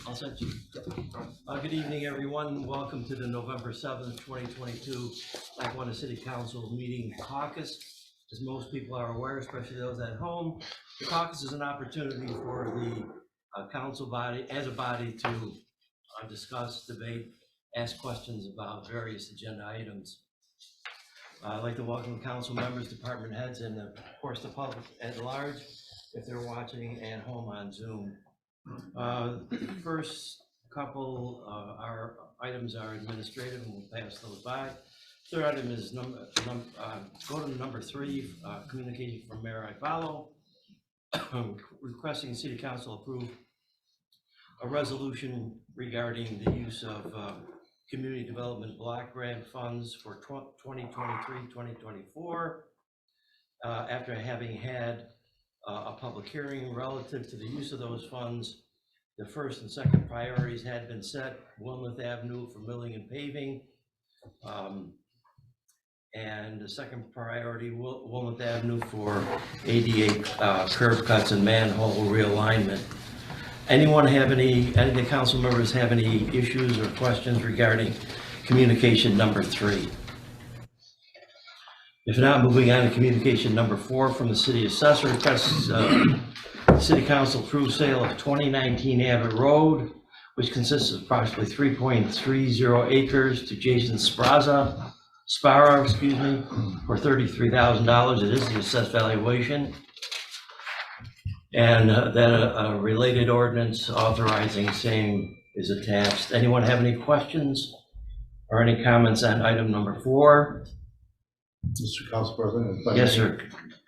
I'll send you. Good evening, everyone. Welcome to the November 7th, 2022 Lackawanna City Council meeting caucus. As most people are aware, especially those at home, the caucus is an opportunity for the council body, as a body, to discuss, debate, ask questions about various agenda items. I'd like to welcome council members, department heads, and of course the public at large, if they're watching at home on Zoom. First couple our items are administrative, and we'll pass those by. Third item is go to number 3, communication from Mayor Ivallo, requesting City Council approve a resolution regarding the use of community development block grant funds for 2023-2024 after having had a public hearing relative to the use of those funds. The first and second priorities had been set: Wilmouth Avenue for milling and paving, and the second priority, Wilmouth Avenue for ADA curb cuts and manhole realignment. Anyone have any of the council members have any issues or questions regarding communication number 3? If not, moving on to communication number 4 from the city assessor, requests City Council approve sale of 2019 Abbott Road, which consists of approximately 3.30 acres to Jason Sparrow, for $33,000. It is the assessed valuation. And then a related ordinance authorizing same is attached. Anyone have any questions or any comments on item number 4? Mr. Council President? Yes, sir.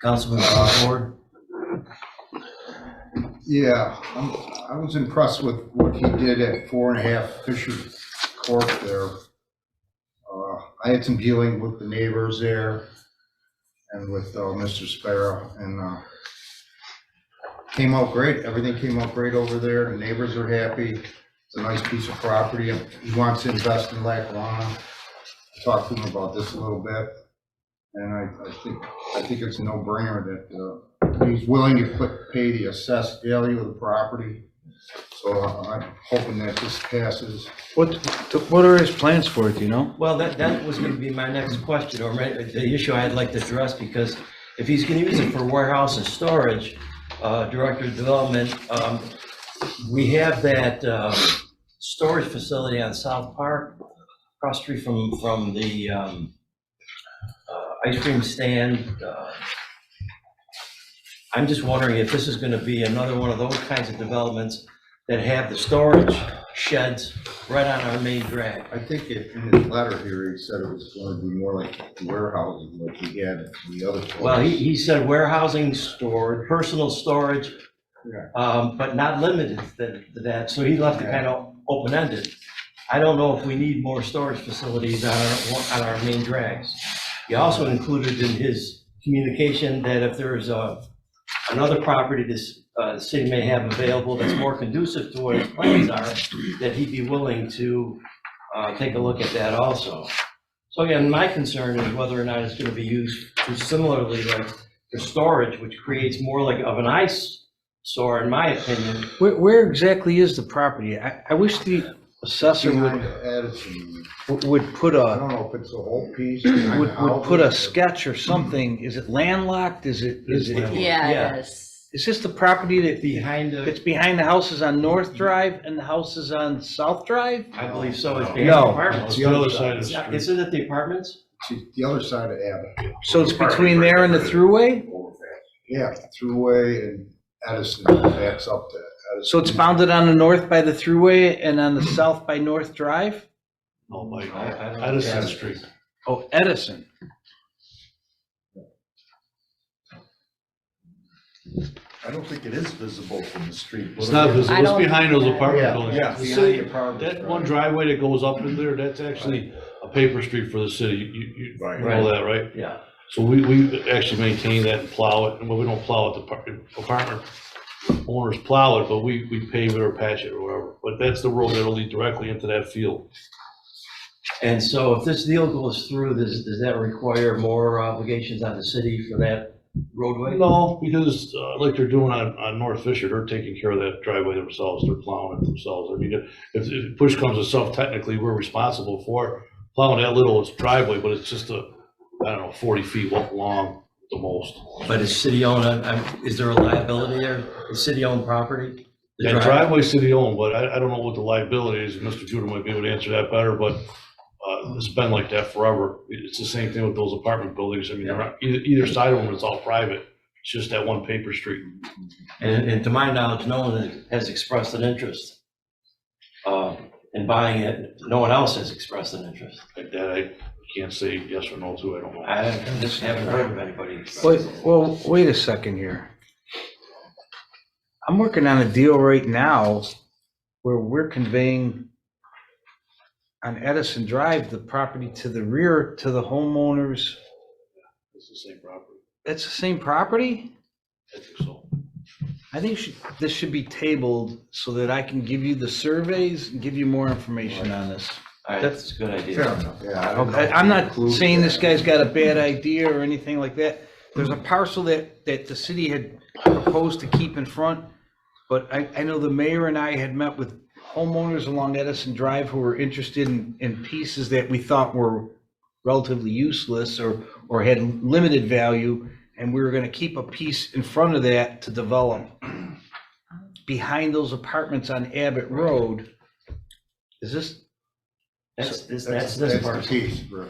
Councilman Ford. Yeah, I was impressed with what he did at 4.5 Fisher Court there. I had some dealing with the neighbors there and with Mr. Sparrow, and came out great. Everything came out great over there. The neighbors are happy. It's a nice piece of property. He wants to invest in Lackawanna. I talked to him about this a little bit, and I think it's a no-brainer that he's willing to pay the assessed value of the property. So I'm hoping that this passes. What are his plans for it, do you know? Well, that was going to be my next question, or the issue I'd like to address, because if he's going to use it for warehouse and storage, Director of Development, we have that storage facility on South Park, across the street from the ice cream stand. I'm just wondering if this is going to be another one of those kinds of developments that have the storage sheds right on our main drag. I think in his letter here, he said it was going to be more like warehousing, like he had the other place. Well, he said warehousing, storage, personal storage, Yeah. but not limited to that. So he left it kind of open-ended. I don't know if we need more storage facilities on our main drags. He also included in his communication that if there's another property this city may have available that's more conducive to what his plans are, that he'd be willing to take a look at that also. So again, my concern is whether or not it's going to be used similarly like for storage, which creates more like of an eyesore, in my opinion. Where exactly is the property? I wish the assessor would put I a don't know if it's a whole piece. would put a sketch or something. Is it landlocked? Is it? Yeah, it is. Is this the property that It's behind the houses on North Drive and the houses on South Drive? I believe so. It's behind No. the apartments. It's the other side of the Is street. it at the apartments? It's the other side of Abbott. So it's between there and the thruway? Yeah, Thruway and Edison backs up to Edison. So it's bounded on the north by the thruway and on the south by North Drive? Oh, my I God. don't Edison know. Street. Oh, Edison. I don't think it is visible from the street. It's not visible, I it's don't behind those think apartment Yeah, buildings. yeah, The behind city- the apartments, That right. one driveway that goes up in there, that's actually a paper street for the city. You Right. know that, right? Yeah. So we actually maintain that and plow it, and well, we don't plow it, the apartment owners plow it, but we pave it or patch it or whatever. But that's the road that'll lead directly into that field. And so if this deal goes through, does that require more obligations on the city for that roadway? No, because like they're doing on North Fisher, they're taking care of that driveway themselves, they're plowing it themselves. I mean, if push comes to shove, technically, we're responsible for plowing that little driveway, but it's just I don't know, 40 feet long, the most. But is city-owned, is there a liability there? Is city-owned property? The Yeah, driveway city owned, but I don't know what the liability is, Mr. Judah might be able to answer that better, but it's been like that forever. It's the same thing with those apartment buildings. I mean, they're not, either side of them is all private. It's just that one paper street. And to my knowledge, no one has expressed an interest in buying it. No one else has expressed an interest. Like that, I can't say yes or no to, I don't know. I just haven't heard of anybody. Wait a second here. I'm working on a deal right now where we're conveying on Edison Drive, the property to the rear to the homeowners. It's the same property. That's the same property? I think so. I think this should be tabled so that I can give you the surveys and give you more information on this. All right, that's a good idea. Fair enough, yeah. I don't know Okay, if I'm we not include saying this that. guy's got a bad idea or anything like that. There's a parcel that the city had proposed to keep in front, but I know the mayor and I had met with homeowners along Edison Drive who were interested in pieces that we thought were relatively useless or had limited value, and we were gonna keep a piece in front of that to develop. Behind those apartments on Abbott Road, is this? That's this That's the part. piece, bro.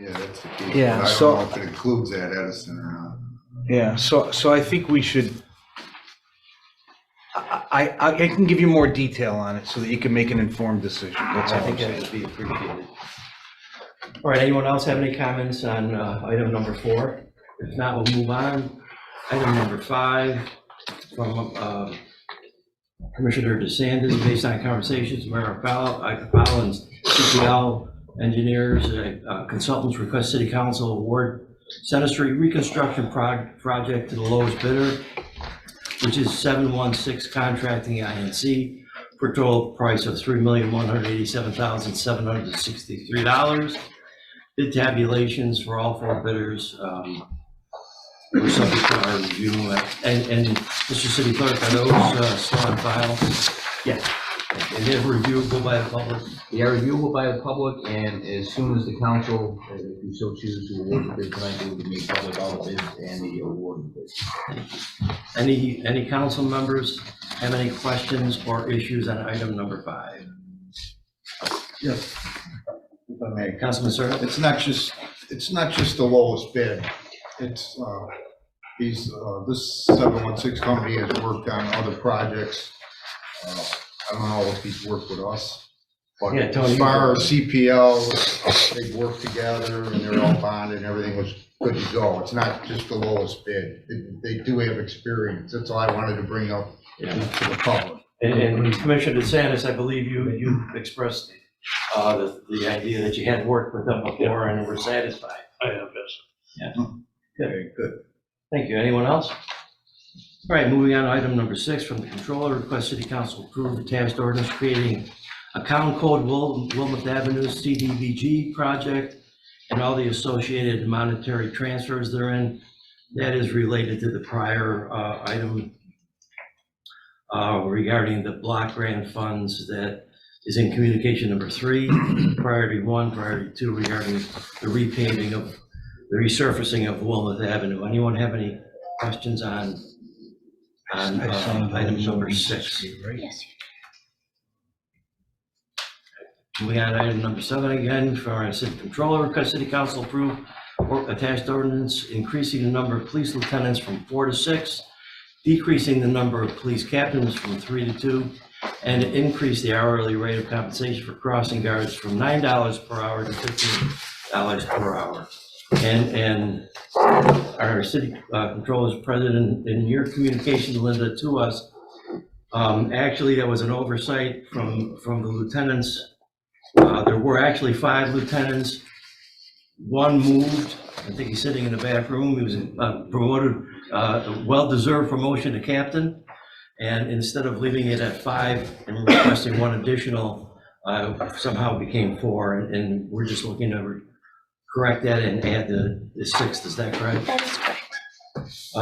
Yeah, that's the piece. Yeah, But I so- don't know if it includes that Edison or not. Yeah, so I think we should, I can give you more detail on it so that you can make an informed decision. That's I all I'm think that saying. would be appreciated. All right, anyone else have any comments on item number 4? If not, we'll move on. Item number 5 from Commissioner DeSantis, based on conversations with Mayor Powell and CPL engineers, consultants request City Council award Center Street reconstruction project to the lowest bidder, which is 716 Contracting INC, for a total price of $3,187,763. Bid tabulations for all 4 bidders were subject to our review. And Mr. City Clerk, are those still on file? Yes, And they're reviewable by the public? they are reviewable by the public, and as soon as the council, if you so choose to award the bid tonight, we will make public all the bids and the award bids. Any council members have any questions or issues on item number 5? Yes. If I may. Councilman Serna? It's not just the lowest bid. It's, this 716 company has worked on other projects. I don't know if he's worked with us, but Yeah, Tony, as far as CPL, they worked together and they're all bonded and everything was good to go. It's not just the lowest bid. They do have experience. That's all I wanted to bring up to the public. And Commissioner DeSantis, I believe you expressed the idea that you had worked with them before and were satisfied. I have, yes. Okay, good. Thank you. Anyone else? All right, moving on to item number 6 from the controller, request City Council approve the task ordinance creating a Common Code Wilmouth Avenue CDBG project and all the associated monetary transfers therein. That is related to the prior item regarding the block grant funds that is in communication number 3, priority 1, priority 2, regarding the repaving of the resurfacing of Wilmouth Avenue. Anyone have any questions on item number 6? Yes. Moving on to item number 7 again, for our city controller, request City Council approve or attached ordinance increasing the number of police lieutenants from 4 to 6, decreasing the number of police captains from 3 to 2, and to increase the hourly rate of compensation for crossing guards from $9 per hour to $15 per hour. And our city controller's president, in your communication, Linda, to us, actually, that was an oversight from the lieutenants. There were actually 5 lieutenants. One moved. I think he's sitting in the back room. He was promoted, a well-deserved promotion to captain. And instead of leaving it at 5 and requesting 1 additional, somehow it became 4. And we're just looking to correct that and add the 6th. Is that correct? That is correct.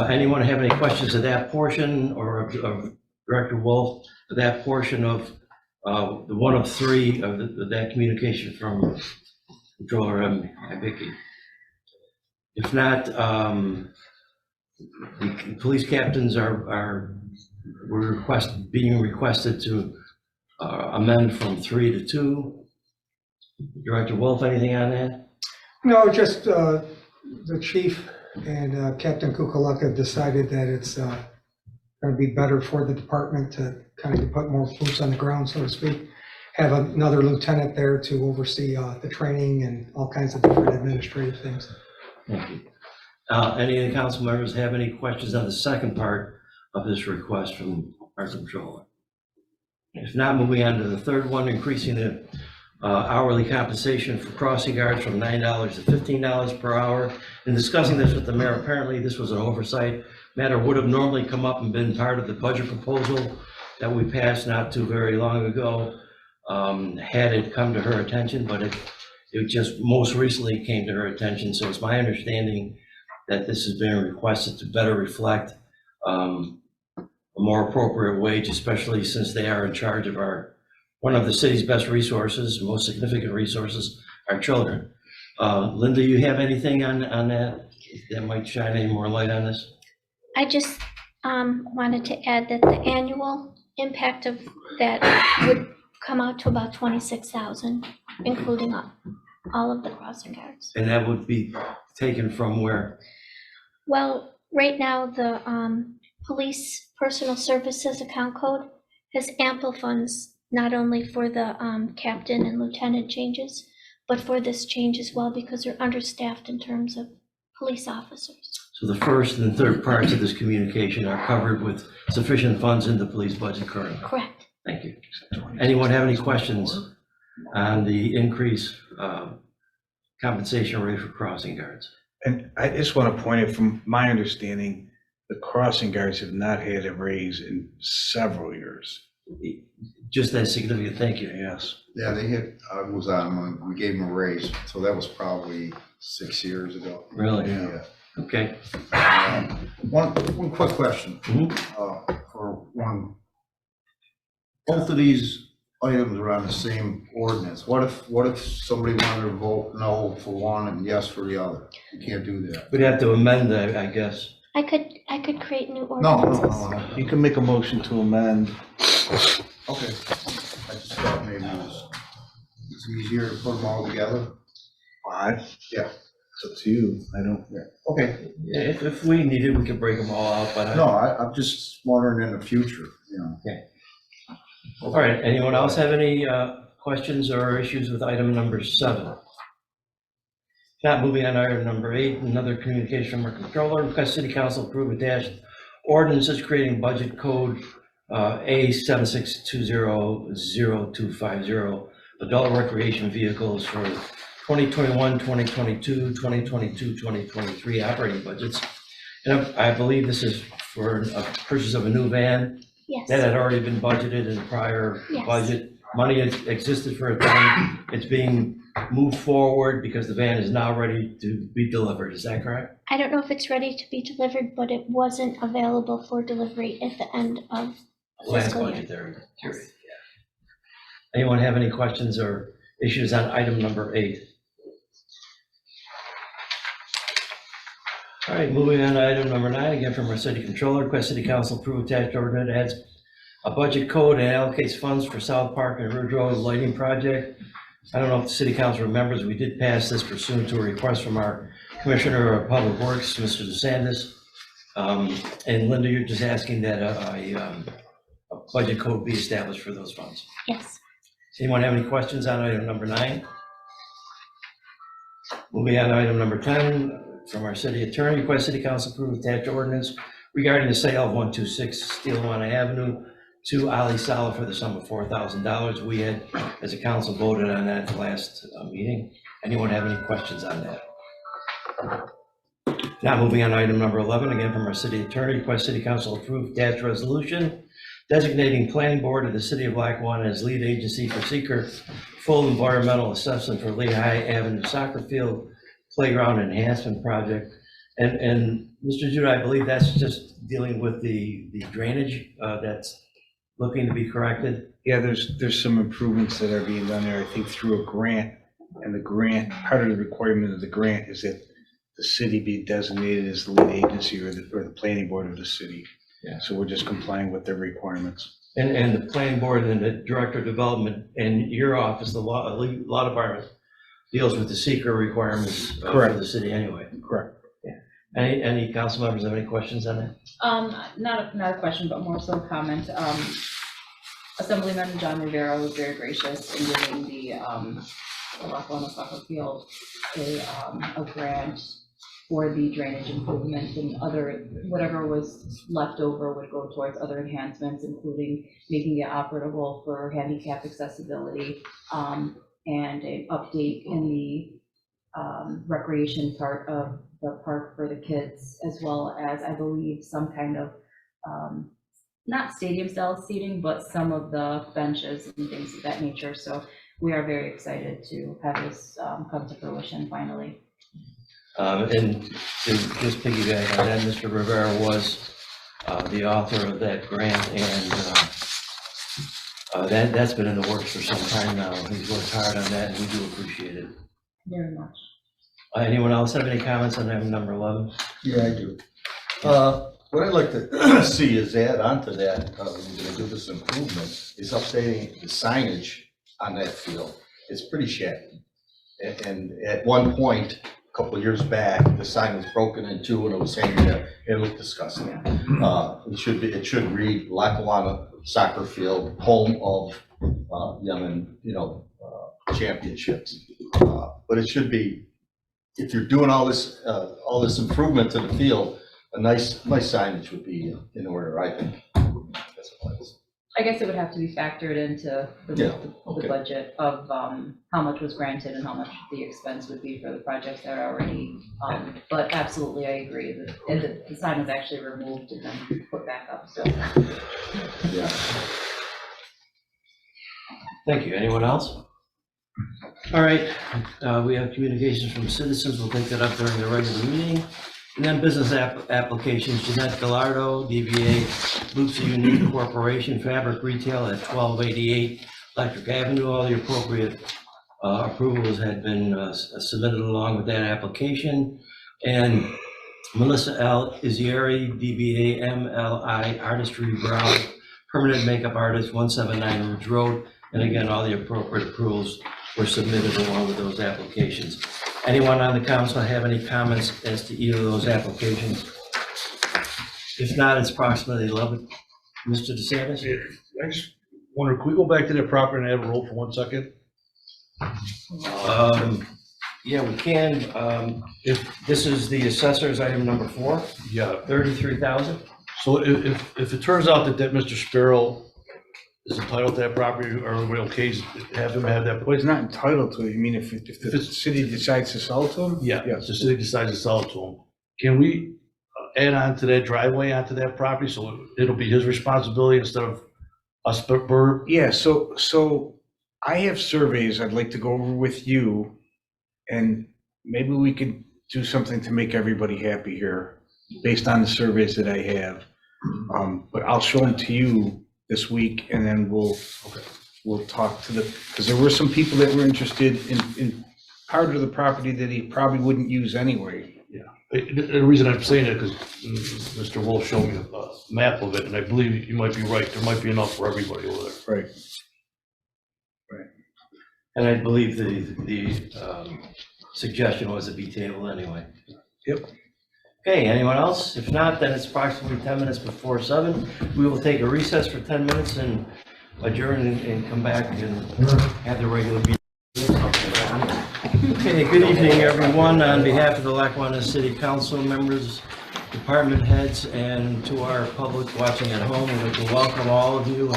Anyone have any questions of that portion, or of Director Wolf, of that portion of the one of three of that communication from Controller Vicky? If not, the police captains were being requested to amend from 3 to 2. Director Wolf, anything on that? No, just the chief and Captain Kukalaka decided that it's going to be better for the department to kind of put more boots on the ground, so to speak. Have another lieutenant there to oversee the training and all kinds of different administrative things. Thank you. Any of the council members have any questions on the second part of this request from our controller? If not, moving on to the third one, increasing the hourly compensation for crossing guards from $9 to $15 per hour. In discussing this with the mayor, apparently this was an oversight. Matter would have normally come up and been part of the budget proposal that we passed not too very long ago, had it come to her attention, but it just most recently came to her attention. So it's my understanding that this has been requested to better reflect a more appropriate wage, especially since they are in charge of one of the city's best resources, most significant resources, our children. Linda, you have anything on that might shine any more light on this? I just wanted to add that the annual impact of that would come out to about 26,000, including all of the crossing guards. And that would be taken from where? Well, right now, the police personal services account code has ample funds, not only for the captain and lieutenant changes, but for this change as well, because they're understaffed in terms of police officers. So the first and third parts of this communication are covered with sufficient funds in the police budget currently? Correct. Thank you. Anyone have any questions on the increase compensation rate for crossing guards? And I just want to point out, from my understanding, the crossing guards have not had a raise in several years. Just that significant, thank you. Yes. Yeah, I was on when we gave them a raise, so that was probably 6 years ago. Really? Yeah. Okay. One quick question. For one, both of these items are on the same ordinance. What if somebody wanted to vote no for one and yes for the other? You can't do that. We'd have to amend that, I guess. I could create new No. ordinances. You can make a motion to amend. Okay. I just thought maybe it's easier to put them all together. Yeah. It's up to you. I don't. Okay. Yeah, if we need it, we can break them all out, but. No, I'm just wondering in the future, you know. Okay. All right, anyone else have any questions or issues with item number 7? Not moving on to item number 8, another communication from our controller. Request City Council approve attached ordinances creating budget code A76200250 adult recreation vehicles for 2021, 2022, 2022, 2023 operating budgets. And I believe this is for a purchase of a new van. Yes. That had already been budgeted in the prior Yes. budget. Money has existed for a time. It's being moved forward because the van is now ready to be delivered. Is that correct? I don't know if it's ready to be delivered, but it wasn't available for delivery at the end of Last fiscal year. budgetary period, yeah. Anyone have any questions or issues on item number 8? All right, moving on to item number 9, again from our city controller. Request City Council approve attached ordinance that adds a budget code and allocates funds for South Park and Ridge Road lighting project. I don't know if the city council remembers, we did pass this pursuant to a request from our Commissioner of Public Works, Mr. DeSantis. And Linda, you're just asking that a budget code be established for those funds. Yes. Does anyone have any questions on item number 9? Moving on to item number 10, from our city attorney. Request City Council approve attached ordinance regarding the sale of 126 Lackawanna Avenue to Ali Sala for the sum of $4,000. We had, as a council, voted on that at the last meeting. Anyone have any questions on that? Now moving on to item number 11, again from our city attorney. Request City Council approve attached resolution designating planning board of the city of Lackawanna as lead agency for seeker full environmental assessment for Lehigh Avenue soccer field playground enhancement project. And Mr. Judah, I believe that's just dealing with the drainage that's looking to be corrected. Yeah, there's some improvements that are being done there, I think through a grant. And the grant, part of the requirement of the grant is that the city be designated as the lead agency or the planning board of the city. Yeah. So we're just complying with their requirements. And the planning board and the director of development and your office, the law department deals with the secret requirements for Correct. the city anyway. Correct. Any council members have any questions on that? Not a question, but more so a comment. Assemblyman John Rivera was very gracious in giving the Lackawanna soccer field a grant for the drainage improvements, and other, whatever was left over would go towards other enhancements, including making it operable for handicap accessibility, and an update in the recreation part of the park for the kids, as well as, I believe, some kind of not stadium style seating, but some of the benches and things of that nature. So we are very excited to have this come to fruition finally. And to just piggyback on that, Mr. Rivera was the author of that grant, and that's been in the works for some time now. He's worked hard on that, and we do appreciate it. Very much. Anyone else have any comments on item number 11? Yeah, I do. What I'd like to see is add on to that, when you're gonna do this improvement, is updating the signage on that field. It's pretty shabby. And at one point, a couple of years back, the sign was broken in two and it was hanging there. It looked disgusting. It should read Lackawanna Soccer Field, home of Yemen, championships. But it should be, if you're doing all this improvement to the field, a nice signage would be in order, I think. That's what it is. I guess it would have to be factored into the budget of how much was granted and how much the expense would be for the projects that are already, but absolutely, I agree that the sign was actually removed and then put back up, so. Yeah. Thank you. Anyone else? All right, we have communications from citizens. We'll take that up during the regular meeting. And then business applications, Jeanette Gallardo, DBA Luke's Unique Corporation, Fabric Retail at 1288 Electric Avenue. All the appropriate approvals had been submitted along with that application. And Melissa L. Izzieri, DBA MLI Artistry Brown, Permanent Makeup Artist, 179 Ridge Road. And again, all the appropriate approvals were submitted along with those applications. Anyone on the council have any comments as to either of those applications? If not, it's approximately 11. Mr. DeSantis? I just wonder, can we go back to that property and have a roll for 1 second? Yeah, we can. If this is the assessor's item number 4, Yeah. 33,000. So if it turns out that Mr. Sparrow is entitled to that property, or everybody okay, have him have that Well, place? he's not entitled to it. You mean if the city decides to sell it to him? Yeah, Yes. the city decides to sell it to him. Can we add on to that driveway onto that property, so it'll be his responsibility instead of us, Yeah, so I have surveys I'd like to go over with you, and maybe we could do something to make everybody happy here, based on the surveys that I have. But I'll show them to you this week, and then we'll talk to because there were some people that were interested in part of the property that he probably wouldn't use anyway. Yeah, the reason I'm saying it, because Mr. Wolf showed me a map of it, and I believe you might be right, there might be enough for everybody over there. Right. And I believe the suggestion was to be tabled anyway. Yep. Okay, anyone else? If not, then it's approximately 10 minutes before 7. We will take a recess for 10 minutes and adjourn and come back and have the regular meeting. Okay, good evening, everyone. On behalf of the Lackawanna City Council members, department heads, and to our public watching at home, we'd like to welcome all of you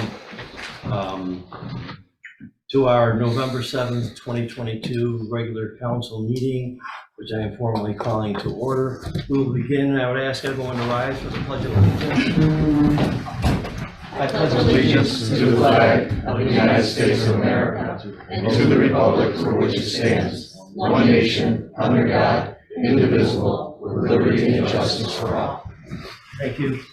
to our November 7th, 2022 regular council meeting, which I am formally calling to order. We will begin, and I would ask everyone to rise for the Pledge of Allegiance. I pledge allegiance to the flag of the United States of America and to the republic for which it stands, one nation, under God, indivisible, with liberty and justice for all. Thank you.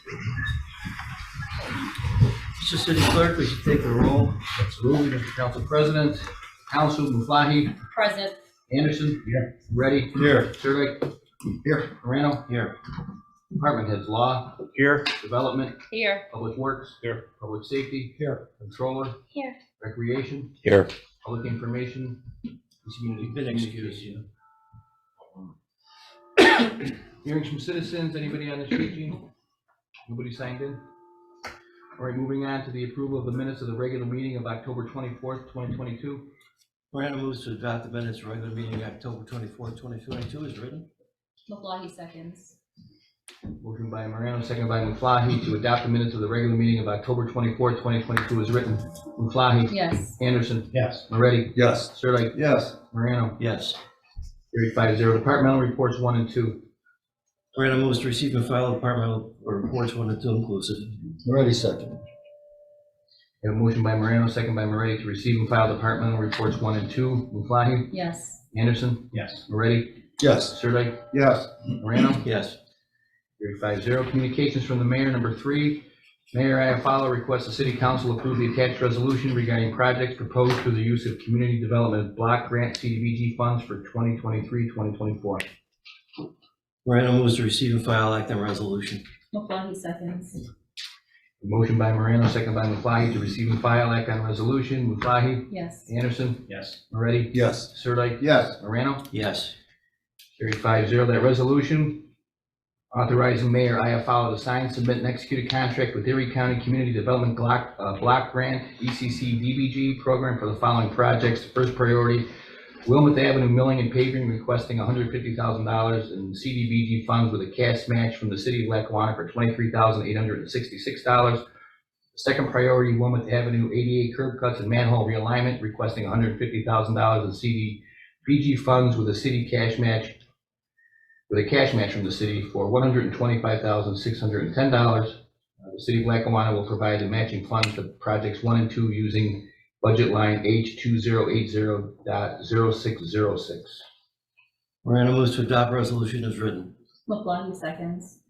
Mr. City Clerk, we should take the roll. Absolutely, Mr. Council President. Council Muflahi, Present. Anderson. Here. Ready. Here. Sirdike. Here. Morano. Here. Department heads, Law, Here. Development, Here. Public Works. Here. Public Safety. Here. Controller, Here. Recreation, Here. Public Information, and Community. You've been excused, yeah. Hearings from citizens, anybody on the street, Gene? Nobody signed in? All right, moving on to the approval of the minutes of the regular meeting of October 24th, 2022. Morano moves to adopt the minutes of regular meeting October 24th, 2022 is written. Maflahe seconds. Motion by Morano, second by Muflahi to adopt the minutes of the regular meeting of October 24th, 2022 is written. Muflahi. Yes. Anderson. Yes. Moretti. Yes. Sirdike. Yes. Morano. Yes. Carried 5-0. Departmental reports 1 and 2. Morano moves to receive and file departmental reports 1 and 2 inclusive. Already second. We have a motion by Morano, second by Moretti to receive and file departmental reports 1 and 2. Muflahi. Yes. Anderson. Yes. Moretti. Yes. Sirdike. Yes. Morano. Yes. Carried 5-0. Communications from the mayor, number 3. Mayor Iafallo requests the city council approve the attached resolution regarding projects proposed through the use of community development block grant CDBG funds for 2023-2024. Morano moves to receive and file act on resolution. Maflahe seconds. Motion by Morano, second by Muflahi to receive and file act on resolution. Muflahi. Yes. Anderson. Yes. Moretti. Yes. Sirdike. Yes. Morano. Yes. Carried 5-0. That resolution authorizing Mayor Iafallo to sign, submit, and execute a contract with Erie County Community Development Block Grant ECC DBG program for the following projects. First priority, Wilmouth Avenue milling and paving, requesting $150,000 in CDBG funds with a cash match from the city of Lackawanna for $23,866. Second priority, Wilmouth Avenue 88 curb cuts and manhole realignment, requesting $150,000 in CDBG funds with a city cash match, with a cash match from the city for $125,610. The city of Lackawanna will provide the matching funds for projects 1 and 2 using budget line H2080.0606. Morano moves to adopt resolution as written. Maflahe seconds.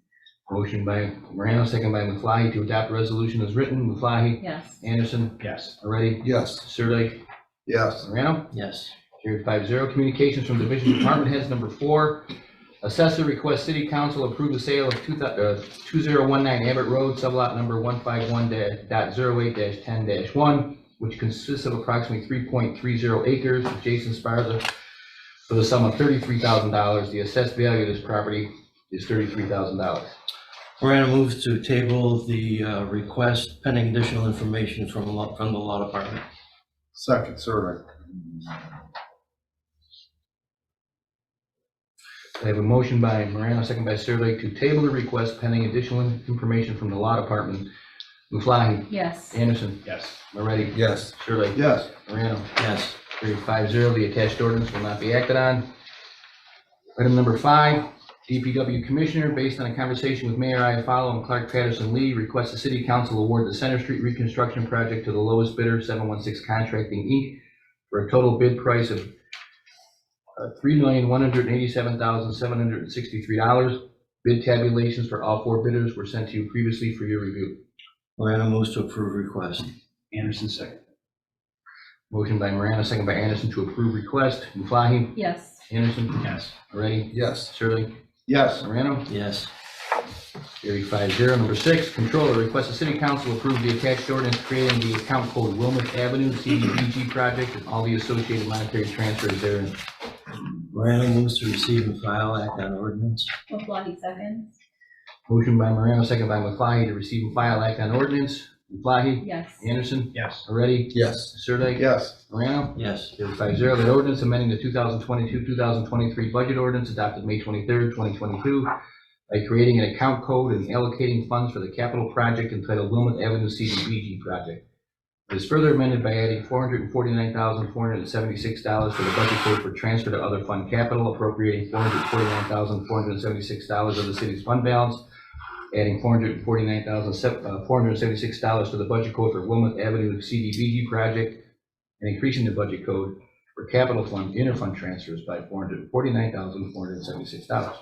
Motion by Morano, second by Muflahi to adopt resolution as written. Muflahi. Yes. Anderson. Yes. Moretti. Yes. Sirdike. Yes. Morano. Yes. Carried 5-0. Communications from Division Department Heads, number 4. Assessor requests City Council approve the sale of 2019 Abbott Road, sublot number 151.08-10-1, which consists of approximately 3.30 acres of Jason Sparza for the sum of $33,000. The assessed value of this property is $33,000. Morano moves to table the request pending additional information from the law department. Second, Sirdike. I have a motion by Morano, second by Sirdike to table the request pending additional information from the law department. Muflahi. Yes. Anderson. Yes. Moretti. Yes. Sirdike. Yes. Morano. Yes. Carried 5-0. The attached ordinance will not be acted on. Item number 5, DPW Commissioner, based on a conversation with Mayor Iafallo and Clark Patterson Lee, requests the City Council award the Center Street reconstruction project to the lowest bidder, 716 Contracting, Inc., for a total bid price of $3,187,763. Bid tabulations for all 4 bidders were sent to you previously for your review. Morano moves to approve request. Anderson second. Motion by Morano, second by Anderson to approve request. Muflahi. Yes. Anderson. Yes. Moretti. Yes. Sirdike. Yes. Morano. Yes. Carried 5-0. Number 6, Controller requests the City Council approve the attached ordinance creating the account code Wilmouth Avenue CDBG project and all the associated monetary transfers therein. Morano moves to receive and file act on ordinance. Maflahe seconds. Motion by Morano, second by Muflahi to receive and file act on ordinance. Muflahi. Yes. Anderson. Yes. Moretti. Yes. Sirdike. Yes. Morano. Yes. Carried 5-0. That ordinance amending the 2022-2023 budget ordinance adopted May 23rd, 2022 by creating an account code and allocating funds for the capital project entitled Wilmouth Avenue CDBG project. It is further amended by adding $449,476 to the budget code for transfer to other fund capital, appropriating $449,476 of the city's fund balance, adding $449,476 to the budget code for Wilmouth Avenue CDBG project, and increasing the budget code for capital fund interfund transfers by $449,476.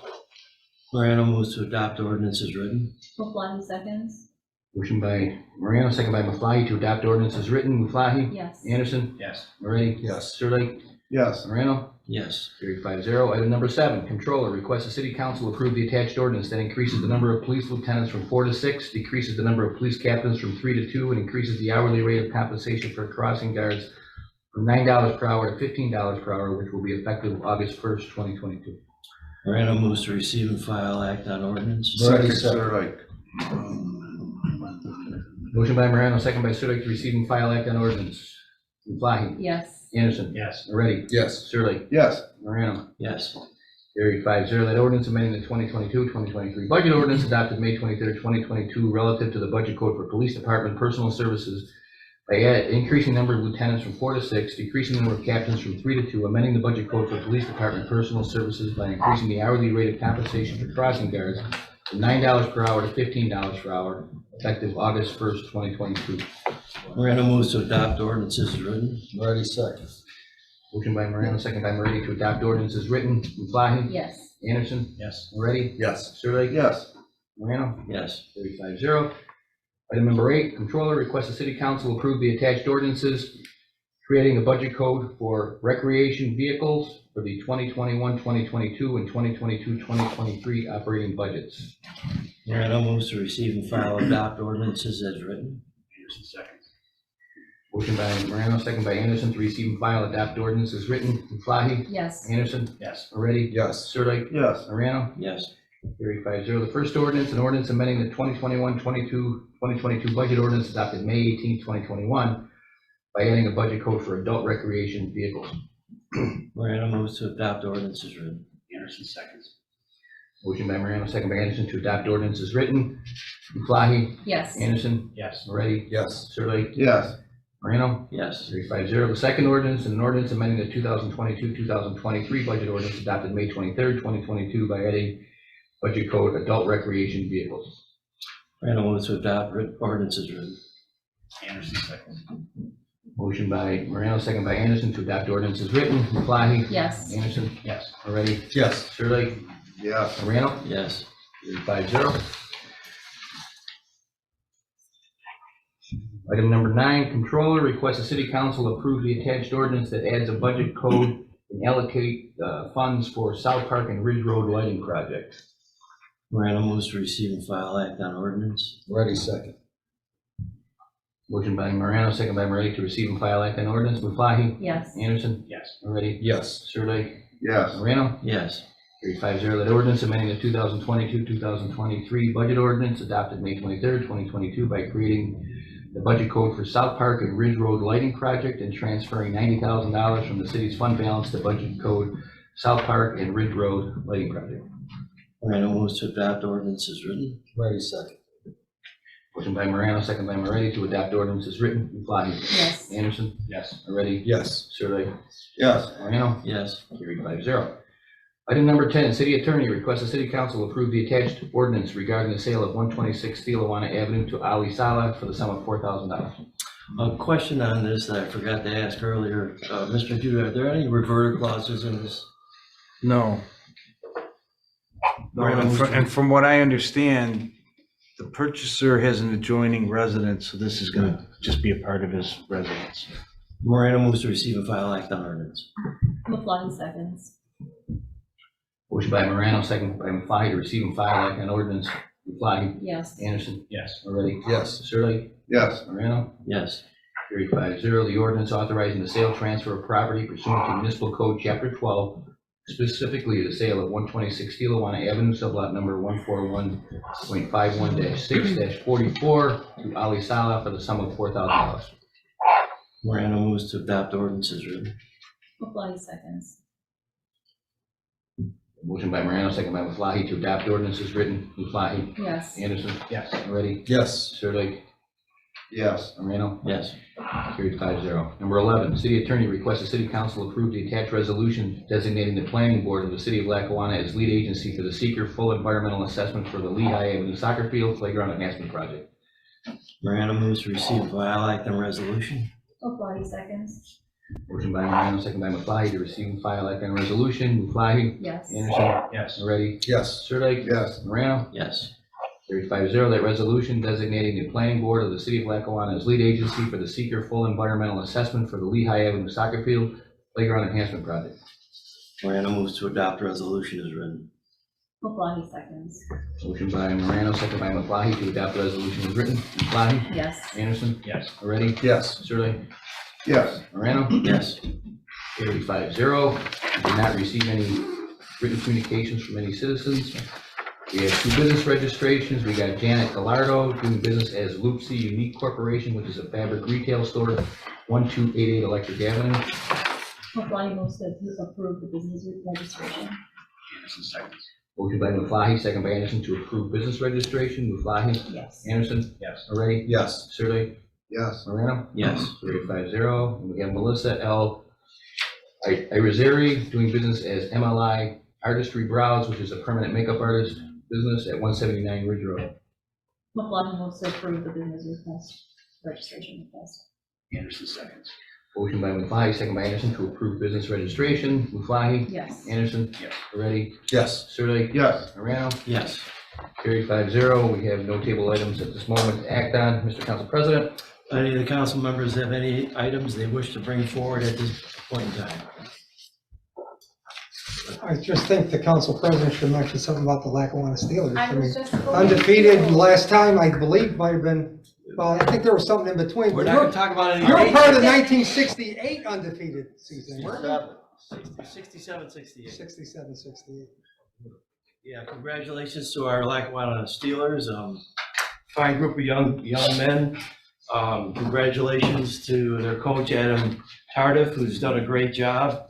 Morano moves to adopt ordinance as written. Maflahe seconds. Motion by Morano, second by Maflahe to adopt ordinance as written. Maflahe? Yes. Anderson? Yes. Moretti? Yes. Sirdike? Yes. Morano? Yes. Carried 5-0. Item number 7, controller requests the city council approve the attached ordinance that increases the number of police lieutenants from 4 to 6, decreases the number of police captains from 3 to 2, and increases the hourly rate of compensation for crossing guards from $9 per hour to $15 per hour, which will be effective August 1st, 2022. Morano moves to receive and file act on ordinance. Moretti Second, second. Sirdike. Motion by Morano, second by Sirdike to receive and file act on ordinance. Maflahe? Yes. Anderson? Yes. Moretti? Yes. Sirdike? Yes. Morano? Yes. Carried 5-0. That ordinance amending the 2022-2023 budget ordinance adopted May 23rd, 2022, relative to the budget code for police department personal services by increasing number of lieutenants from 4 to 6, decreasing the number of captains from 3 to 2, amending the budget code for police department personal services by increasing the hourly rate of compensation for crossing guards from $9 per hour to $15 per hour, effective August 1st, 2022. Morano moves to adopt ordinance as written. Moretti second. Motion by Morano, second by Moretti to adopt ordinance as written. Maflahe? Yes. Anderson? Yes. Moretti? Yes. Sirdike? Yes. Morano? Yes. 35-0. Item number 8, controller requests the city council approve the attached ordinances creating a budget code for recreation vehicles for the 2021, 2022, and 2022, 2023 operating budgets. Morano moves to receive and file adopt ordinances as written. Anderson seconds. Motion by Morano, second by Anderson to receive and file adopt ordinance as written. Maflahe? Yes. Anderson? Yes. Moretti? Yes. Sirdike? Yes. Morano? Yes. Carried 5-0. The first ordinance, an ordinance amending the 2021-2022 budget ordinance adopted May 18, 2021, by adding a budget code for adult recreation vehicles. Morano moves to adopt ordinance as written. Anderson seconds. Motion by Morano, second by Anderson to adopt ordinance as written. Maflahe? Yes. Anderson? Yes. Moretti? Yes. Sirdike? Yes. Morano? Yes. Carried 5-0. The second ordinance, an ordinance amending the 2022-2023 budget ordinance adopted May 23rd, 2022, by adding budget code adult recreation vehicles. Morano moves to adopt ordinance as written. Anderson seconds. Motion by Morano, second by Anderson to adopt ordinance as written. Maflahe? Yes. Anderson? Yes. Moretti? Yes. Sirdike? Yes. Morano? Yes. Carried 5-0. Item number 9, controller requests the city council approve the attached ordinance that adds a budget code and allocate funds for South Park and Ridge Road lighting project. Morano moves to receive and file act on ordinance. Moretti second. Motion by Morano, second by Moretti to receive and file act on ordinance. Maflahe? Yes. Anderson? Yes. Moretti? Yes. Sirdike? Yes. Morano? Yes. Carried 5-0. That ordinance amending the 2022-2023 budget ordinance adopted May 23rd, 2022 by creating the budget code for South Park and Ridge Road lighting project and transferring $90,000 from the city's fund balance to budget code South Park and Ridge Road lighting project. Morano moves to adopt ordinance as written. Moretti second. Motion by Morano, second by Moretti to adopt ordinance as written. Maflahe? Yes. Anderson? Yes. Moretti? Yes. Sirdike? Yes. Morano? Yes. Carried 5-0. Item number 10, city attorney requests the city council approve the attached ordinance regarding the sale of 126 Lackawanna Avenue to Ali Salah for the sum of $4,000. A question on this that I forgot to ask earlier. Mr. Duda, are there any reverter clauses in this? No. No, Morano and moves fr- to- and from what I understand, the purchaser has an adjoining residence, so this is gonna just be a part of his residence. Morano moves to receive and file act on ordinance. Maflahe seconds. Motion by Morano, second by Maflahe to receive and file act on ordinance. Maflahe? Yes. Anderson? Yes. Moretti? Yes. Sirdike? Yes. Morano? Yes. Carried 5-0. The ordinance authorizing the sale transfer of property pursuant to municipal code chapter 12, specifically the sale of 126 Lackawanna Avenue, sublot number 141.51-6-44 to Ali Salah for the sum of $4,000. Morano moves to adopt ordinance as written. Maflahe seconds. Motion by Morano, second by Maflahe to adopt ordinance as written. Maflahe? Yes. Anderson? Yes. Moretti? Yes. Sirdike? Yes. Morano? Yes. Carried 5-0. Number 11, city attorney requests the city council approve the attached resolution designating the planning board of the city of Lackawanna as lead agency for the seeker full environmental assessment for the Lehigh Avenue Soccer Field Playground Enhancement Project. Morano moves to receive and file act on resolution. Maflahe seconds. Motion by Morano, second by Maflahe, to receive and file that kind of resolution. Maflahe? Yes. Anderson? Yes. Moretti? Yes. Sirdike? Yes. Morano? Yes. Carried 5-0, that resolution designating the planning board of the city of Lackawanna as lead agency for the seeker full environmental assessment for the Lehigh Avenue Soccer Field Playground Enhancement Project. Morano moves to adopt the resolution as written. Maflahe seconds. Motion by Morano, second by Maflahe, to adopt the resolution as written. Maflahe? Yes. Anderson? Yes. Moretti? Yes. Sirdike? Yes. Morano? Yes. Carried 5-0. We did not receive any written communications from any citizens. We have 2 business registrations. We got Janet Gallardo doing business as Loop C Unique Corporation, which is a fabric retail store, 1288 Electric Avenue. Maflahe moves to approve the business registration. Motion by Maflahe, second by Anderson, to approve business registration. Maflahe? Yes. Anderson? Yes. Moretti? Yes. Sirdike? Yes. Morano? Yes. Carried 5-0. And we have Melissa L. Irizarry doing business as MLI Artistry Brows, which is a permanent makeup artist business at 179 Ridge Road. Maflahe moves to approve the business registration request. Anderson seconds. Motion by Maflahe, second by Anderson, to approve business registration. Maflahe? Yes. Anderson? Yes. Moretti? Yes. Sirdike? Yes. Morano? Yes. Carried 5-0. We have no table items at this moment to act on. Mr. Council President? Any of the council members have any items they wish to bring forward at this point in time? I just think the council president should mention something about the Lackawanna Steelers. I I mean, was just. undefeated last time, I believe, might have been, well, I think there was something in between. We're but not gonna talk about any. You're part of the 1968 undefeated season, weren't you? 67, 68. 67, 68. Yeah, congratulations to our Lackawanna Steelers. Fine group of young men. Congratulations to their coach, Adam Tardif, who's done a great job.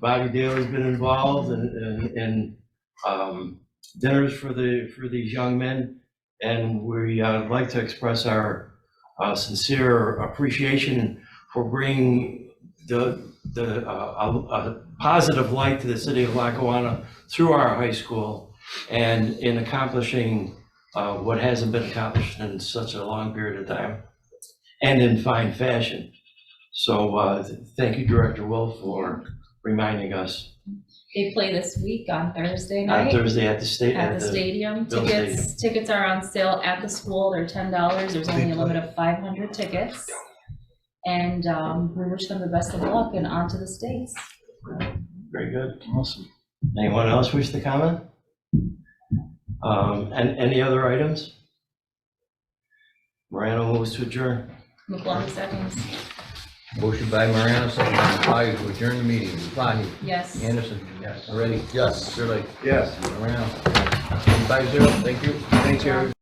Bobby Daly's been involved in dinners for these young men. And we like to express our sincere appreciation for bringing a positive light to the city of Lackawanna through our high school and in accomplishing what hasn't been accomplished in such a long period of time and in fine fashion. So thank you, Director Wolf, for reminding us. They play this week on Thursday On night Thursday at the state. at the stadium. Bill Tickets are on sale at the school. They're $10. There's only a limit of 500 tickets. And we wish them the best of luck and on to the States. Very good. Awesome. Anyone else wish to comment? And any other items? Morano moves to adjourn. Maflahe seconds. Motion by Morano, second by Maflahe, to adjourn the meeting. Maflahe? Yes. Anderson? Yes. Moretti? Yes. Sirdike? Yes. Morano? 5-0. Thank you. Thank you.